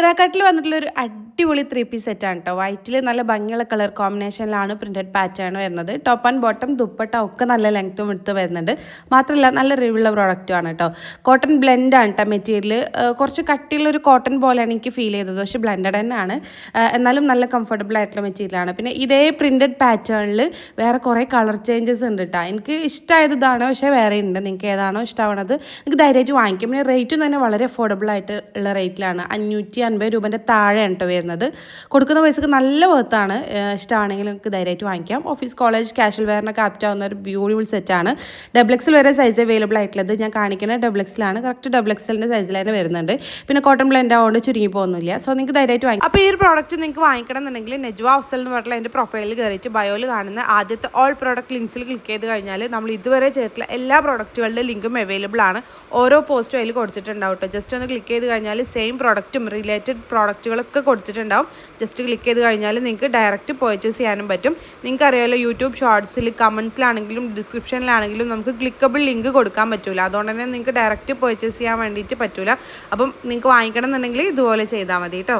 മെറാക്കട്ടിൽ വന്നിട്ടുള്ളൊരു അടിപൊളി 3 പീസ് സെറ്റാണ് കേട്ടോ. വൈറ്റിൽ നല്ല ഭംഗിയുള്ള കളർ കോമ്പിനേഷനിലാണ് പ്രിൻറ്റഡ് പാറ്റേൺ വരുന്നത്. ടോപ്പ് ആൻഡ് ബോട്ടം ദുപ്പട്ട ഒക്കെ നല്ല ലെങ്ത്തും എടുത്ത് വരുന്നുണ്ട്. മാത്രമല്ല നല്ല റിവ്യുള്ള പ്രോഡക്റ്റുമാണ് കേട്ടോ. കോട്ടൺ ബ്ലെൻഡാണ് കേട്ടോ മെറ്റീരിയൽ. കുറച്ച് കട്ടിയുള്ളൊരു കോട്ടൺ പോലെയാണ് എനിക്ക് ഫീൽ ചെയ്തത്. പക്ഷേ ബ്ലെൻഡഡ് തന്നെയാണ്. എന്നാലും നല്ല കംഫർട്ടബിൾ ആയിട്ടുള്ള മെറ്റീരിയലാണ്. പിന്നെ ഇതേ പ്രിൻറ്റഡ് പാറ്റേണിൽ വേറെ കുറേ കളർ ചേഞ്ചസ് ഉണ്ട് കേട്ടോ. എനിക്ക് ഇഷ്ടമായത് ഇതാണ്, പക്ഷേ വേറെ ഉണ്ട്. നിങ്ങൾക്ക് ഏതാണോ ഇഷ്ടമാണത് നിങ്ങൾക്ക് ധൈര്യമായിട്ട് വാങ്ങിക്കും. പിന്നെ റേറ്റും തന്നെ വളരെ അഫോർഡബിൾ ആയിട്ട് ഉള്ള റേറ്റിലാണ്. 550 രൂപേൻ്റെ താഴെയാണ് കേട്ടോ വരുന്നത്. കൊടുക്കുന്ന പൈസക്ക് നല്ല വർത്താണ്. ഇഷ്ടമാണെങ്കിൽ നിങ്ങൾക്ക് ധൈര്യമായിട്ട് വാങ്ങിക്കാം. ഓഫീസ് കോളേജ് കാഷ്വൽ വെയറിനൊക്കെ ആപ്റ്റ് ആവുന്ന ഒരു ബ്യൂട്ടിഫുൾ സെറ്റാണ്. XXL വരെ സൈസ് അവൈലബിൾ ആയിട്ടുള്ളത്. ഞാൻ കാണിക്കുന്നത് XXL കറക്റ്റ് XXLൻ്റെ സൈസിൽ തന്നെ വരുന്നുണ്ട്. പിന്നെ കോട്ടൺ ബ്ലെൻഡ് ആവുകൊണ്ട് ചുരുങ്ങി പോകുന്നില്ല. സോ നിങ്ങൾക്ക് ധൈര്യമായിട്ട് വാങ്ങിക്കാം. അപ്പോൾ ഈ ഒരു പ്രോഡക്റ്റ് നിങ്ങൾക്ക് വാങ്ങിക്കണം എന്നുണ്ടെങ്കിൽ നെജ്വ അഫ്സൽ എന്ന് പറഞ്ഞിട്ടുള്ള എൻ്റെ പ്രൊഫൈലിൽ കയറിയിട്ട് ബയോയിൽ കാണുന്ന ആദ്യത്തെ ഓൾ പ്രോഡക്റ്റ് ലിങ്ക്സിൽ ക്ലിക്ക് ചെയ്ത് കഴിഞ്ഞാൽ നമ്മൾ ഇതുവരെ ചെയ്തിട്ടുള്ള എല്ലാ പ്രോഡക്റ്റുകളുടെ ലിങ്കും അവൈലബിൾ ആണ്. ഓരോ പോസ്റ്റും അതിൽ കൊടുത്തിട്ടുണ്ടാവും കേട്ടോ. ജസ്റ്റ് ഒന്ന് ക്ലിക്ക് ചെയ്ത് കഴിഞ്ഞാൽ സെയിം പ്രോഡക്റ്റും റിലേറ്റഡ് പ്രോഡക്റ്റുകളൊക്കെ കൊടുത്തിട്ടുണ്ടാവും. ജസ്റ്റ് ക്ലിക്ക് ചെയ്ത് കഴിഞ്ഞാൽ നിങ്ങൾക്ക് ഡയറക്റ്റ് പർച്ചേസ് ചെയ്യാനും പറ്റും. നിങ്ങൾക്ക് അറിയാമല്ലോ, യൂട്യൂബ് ഷോർട്സിൽ കമൻസിലാണെങ്കിലും ഡിസ്ക്രിപ്ഷനിലാണെങ്കിലും നമുക്ക് ക്ലിക്കബിൾ ലിങ്ക് കൊടുക്കാൻ പറ്റില്ല. അതുകൊണ്ട് തന്നെ നിങ്ങൾക്ക് ഡയറക്റ്റ് പർച്ചേസ് ചെയ്യാൻ വേണ്ടിയിട്ട് പറ്റില്ല. അപ്പം നിങ്ങൾക്ക് വാങ്ങിക്കണം എന്നുണ്ടെങ്കിൽ ഇതുപോലെ ചെയ്താൽ മതി കേട്ടോ.